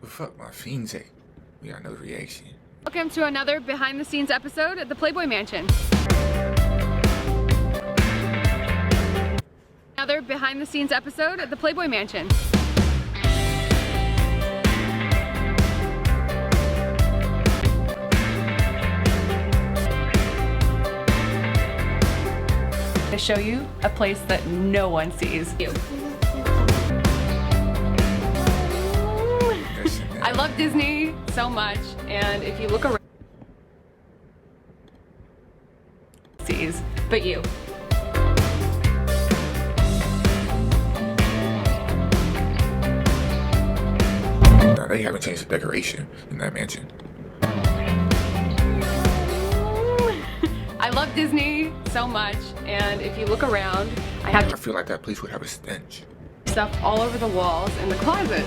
The fuck my fiend say? We got no reaction. Welcome to another behind the scenes episode at the Playboy Mansion. Another behind the scenes episode at the Playboy Mansion. To show you a place that no one sees. You. I love Disney so much, and if you look around, sees, but you. No, they haven't changed the decoration in that mansion. I love Disney so much, and if you look around, I feel like that place would have a stench. Stuff all over the walls in the closet.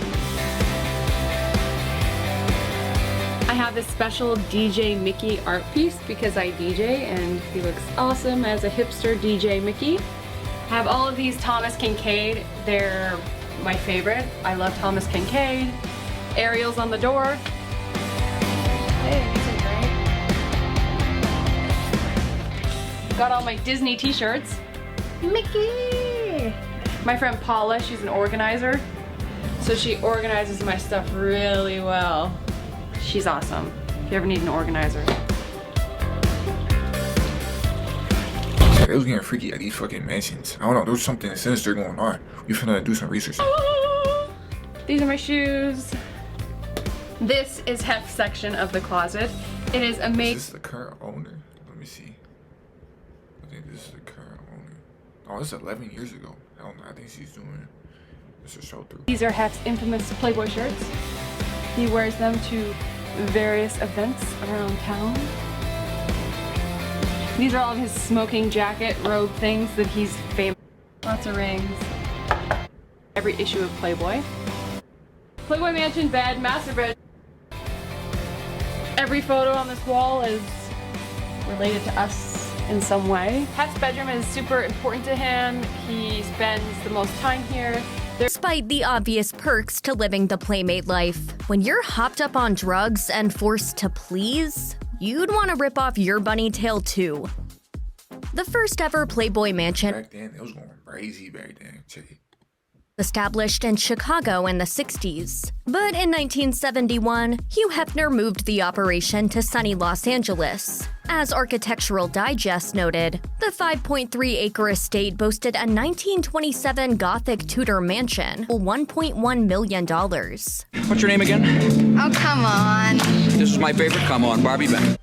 I have this special DJ Mickey art piece because I DJ and he looks awesome as a hipster DJ Mickey. I have all of these Thomas Kincaid. They're my favorite. I love Thomas Kincaid. Ariel's on the door. Hey, these are great. Got all my Disney t-shirts. Mickey! My friend Paula, she's an organizer. So she organizes my stuff really well. She's awesome. If you ever need an organizer. Yeah, they was getting freaky at these fucking mansions. I don't know, there was something sinister going on. We finna do some research. These are my shoes. This is Hef's section of the closet. It is amazing. Is this the current owner? Let me see. I think this is the current owner. Oh, this is 11 years ago. I don't know. I think she's doing this a show through. These are Hef's infamous Playboy shirts. He wears them to various events around town. These are all of his smoking jacket, robe things that he's famous. Lots of rings. Every issue of Playboy. Playboy Mansion bed, master bed. Every photo on this wall is related to us in some way. Hef's bedroom is super important to him. He spends the most time here. Despite the obvious perks to living the Playmate life, when you're hopped up on drugs and forced to please, you'd want to rip off your bunny tail too. The first ever Playboy Mansion Back then, it was going crazy back then. Check it. established in Chicago in the 60s. But in 1971, Hugh Hefner moved the operation to sunny Los Angeles. As Architectural Digest noted, the 5.3-acre estate boasted a 1927 Gothic Tudor mansion, $1.1 million. What's your name again? Oh, come on. This is my favorite. Come on, Barbie Ben.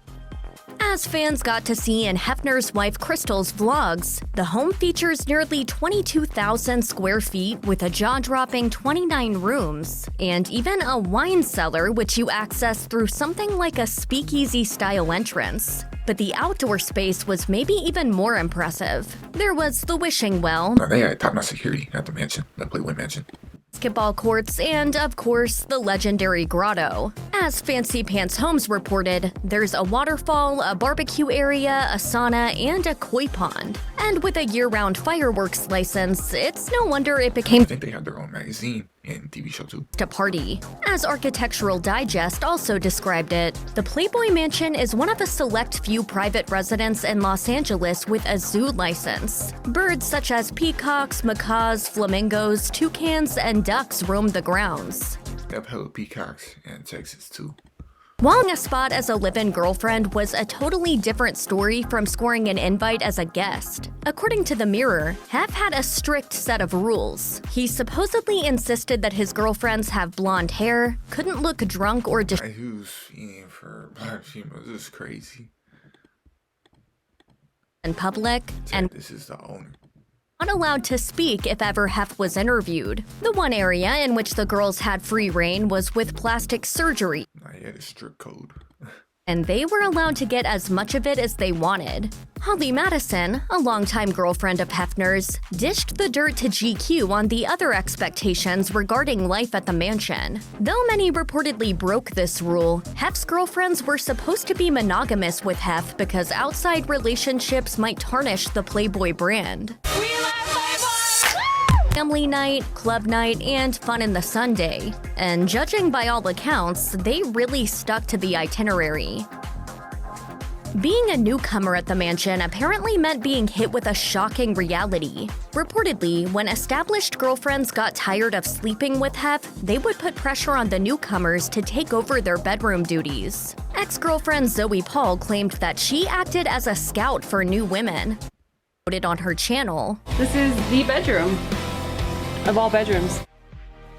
As fans got to see in Hefner's wife Crystal's vlogs, the home features nearly 22,000 square feet with a jaw-dropping 29 rooms, and even a wine cellar which you access through something like a speakeasy-style entrance. But the outdoor space was maybe even more impressive. There was the wishing well, No, they had top-notch security at the mansion, the Playboy Mansion. basketball courts, and, of course, the legendary grotto. As Fancy Pants Homes reported, there's a waterfall, a barbecue area, a sauna, and a koi pond. And with a year-round fireworks license, it's no wonder it became I think they had their own magazine and TV show too. a party. As Architectural Digest also described it, the Playboy Mansion is one of a select few private residents in Los Angeles with a zoo license. Birds such as peacocks, macaws, flamingos, toucans, and ducks roam the grounds. They have hella peacocks in Texas too. While a spot as a live-in girlfriend was a totally different story from scoring an invite as a guest. According to The Mirror, Hef had a strict set of rules. He supposedly insisted that his girlfriends have blonde hair, couldn't look drunk or Like, who's fiending for black females? This is crazy. in public, and This is the owner. not allowed to speak if ever Hef was interviewed. The one area in which the girls had free reign was with plastic surgery, Nah, he had a strict code. and they were allowed to get as much of it as they wanted. Holly Madison, a longtime girlfriend of Hefner's, dished the dirt to GQ on the other expectations regarding life at the mansion. Though many reportedly broke this rule, Hef's girlfriends were supposed to be monogamous with Hef because outside relationships might tarnish the Playboy brand. We love Playboy! family night, club night, and fun in the Sunday. And judging by all accounts, they really stuck to the itinerary. Being a newcomer at the mansion apparently meant being hit with a shocking reality. Reportedly, when established girlfriends got tired of sleeping with Hef, they would put pressure on the newcomers to take over their bedroom duties. Ex-girlfriend Zoe Paul claimed that she acted as a scout for new women. Noted on her channel, This is the bedroom of all bedrooms.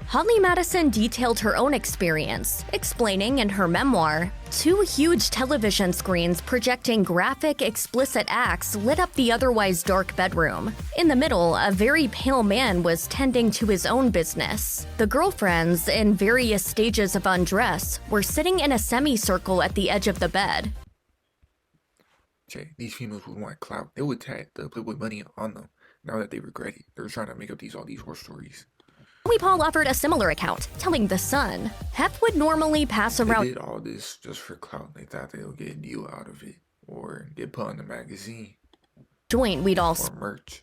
Holly Madison detailed her own experience, explaining in her memoir, 2 huge television screens projecting graphic, explicit acts lit up the otherwise dark bedroom. In the middle, a very pale man was tending to his own business. The girlfriends, in various stages of undress, were sitting in a semicircle at the edge of the bed. Jay, these females would want clout. They would tag the Playboy money on them. Now that they regret it, they're trying to make up all these horror stories. Zoe Paul offered a similar account, telling The Sun, Hef would normally pass around. They did all this just for clout. They thought they would get a deal out of it, or get put in the magazine, Joint we'd all or merch.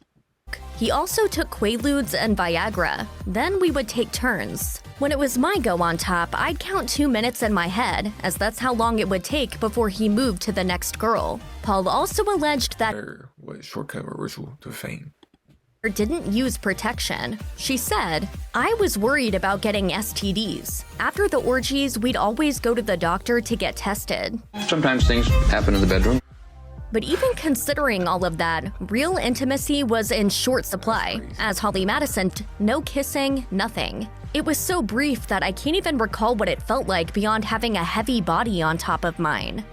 He also took Quaaludes and Viagra. Then we would take turns. When it was my go on top, I'd count 2 minutes in my head, as that's how long it would take before he moved to the next girl. Paul also alleged that Or what shortcut or ritual to fame. didn't use protection. She said, I was worried about getting STDs. After the orgies, we'd always go to the doctor to get tested. Sometimes things happen in the bedroom. But even considering all of that, real intimacy was in short supply. As Holly Madison, no kissing, nothing. It was so brief that I can't even recall what it felt like beyond having a heavy body on top of mine.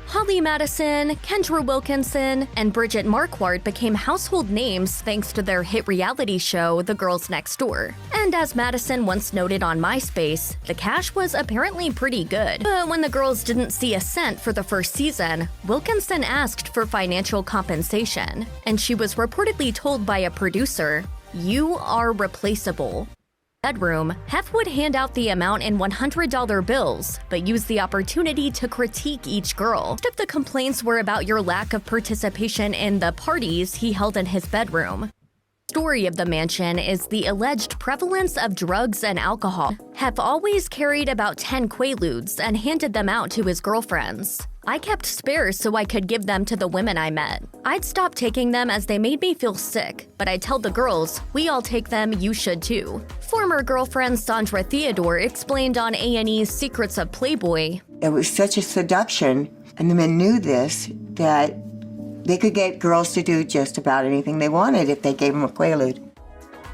Holly Madison, Kendra Wilkinson, and Bridget Marquardt became household names thanks to their hit reality show, The Girls Next Door. And as Madison once noted on MySpace, the cash was apparently pretty good. But when the girls didn't see a cent for the first season, Wilkinson asked for financial compensation, and she was reportedly told by a producer, "You are replaceable." Bedroom, Hef would hand out the amount in $100 bills, but use the opportunity to critique each girl. Most of the complaints were about your lack of participation in the parties he held in his bedroom. The story of the mansion is the alleged prevalence of drugs and alcohol. Hef always carried about 10 Quaaludes and handed them out to his girlfriends. I kept spares so I could give them to the women I met. I'd stop taking them as they made me feel sick, but I'd tell the girls, we all take them, you should too. Former girlfriend Sandra Theodore explained on A&E's Secrets of Playboy, It was such a seduction, and the men knew this, that they could get girls to do just about anything they wanted if they gave them a Quaalude.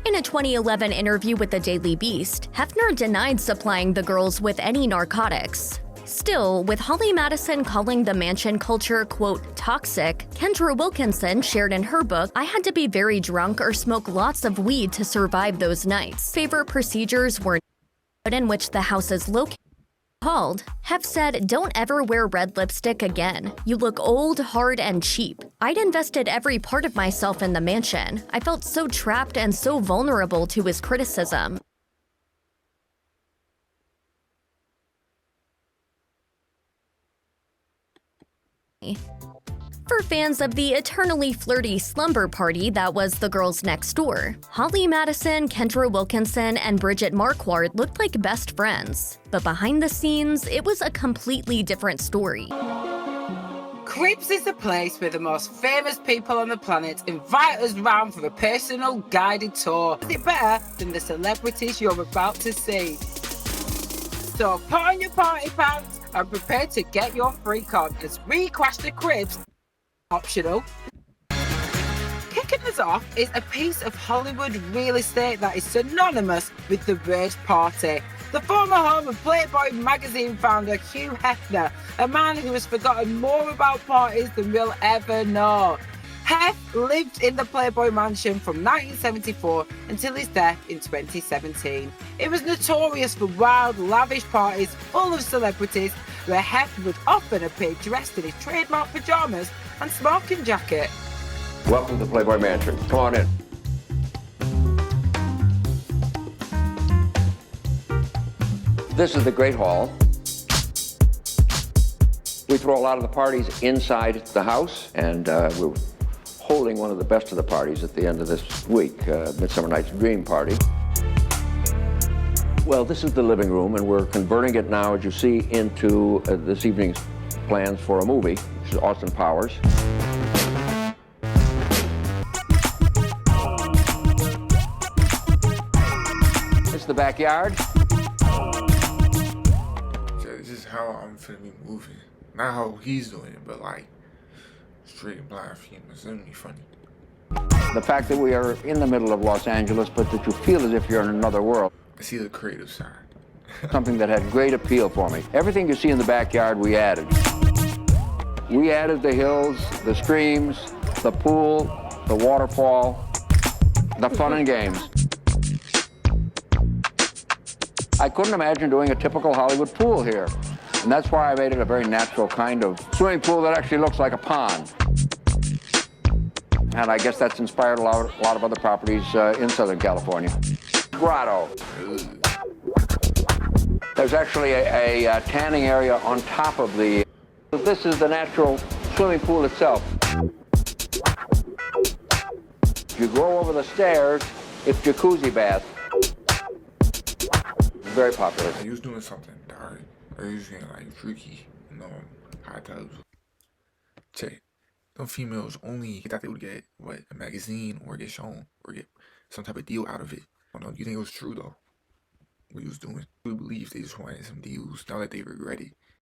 In a 2011 interview with the Daily Beast, Hefner denied supplying the girls with any narcotics. Still, with Holly Madison calling the mansion culture, quote, toxic, Kendra Wilkinson shared in her book, I had to be very drunk or smoke lots of weed to survive those nights. Favorite procedures were in which the house is located. Called, Hef said, don't ever wear red lipstick again. You look old, hard, and cheap. I'd invested every part of myself in the mansion. I felt so trapped and so vulnerable to his criticism. For fans of the eternally flirty slumber party that was The Girls Next Door, Holly Madison, Kendra Wilkinson, and Bridget Marquardt looked like best friends. But behind the scenes, it was a completely different story. Cribs is the place where the most famous people on the planet invite us round for a personal guided tour. Is it better than the celebrities you're about to see? So put on your party pants and prepare to get your freak on as we crash the cribs. Optional. Kicking us off is a piece of Hollywood real estate that is synonymous with the word party. The former home of Playboy magazine founder Hugh Hefner, a man who has forgotten more about parties than we'll ever know. Hef lived in the Playboy mansion from 1974 until his death in 2017. It was notorious for wild, lavish parties full of celebrities where Hef would often appear dressed in his trademark pajamas and smoking jacket. Welcome to Playboy Mansion. Come on in. This is the Great Hall. We throw a lot of the parties inside the house, and we're holding one of the best of the parties at the end of this week, Midsummer Night's Dream Party. Well, this is the living room, and we're converting it now, as you see, into this evening's plans for a movie, which is Austin Powers. It's the backyard. So this is how I'm finna be moving. Not how he's doing it, but like straight blind females. It's gonna be funny. The fact that we are in the middle of Los Angeles, but that you feel as if you're in another world. I see the creative side. Something that had great appeal for me. Everything you see in the backyard, we added. We added the hills, the streams, the pool, the waterfall, the fun and games. I couldn't imagine doing a typical Hollywood pool here. And that's why I made it a very natural kind of swimming pool that actually looks like a pond. And I guess that's inspired a lot of other properties in Southern California. Grotto. There's actually a tanning area on top of the... This is the natural swimming pool itself. If you go over the stairs, it's jacuzzi bath. Very popular. He was doing something dark. Or he was getting like freaky, hot tubs. Check. Them females only thought they would get, what, a magazine or get shown or get some type of deal out of it. I don't know. You think it was true, though? What he was doing? We believe they just wanted some deals. Now that they regret it.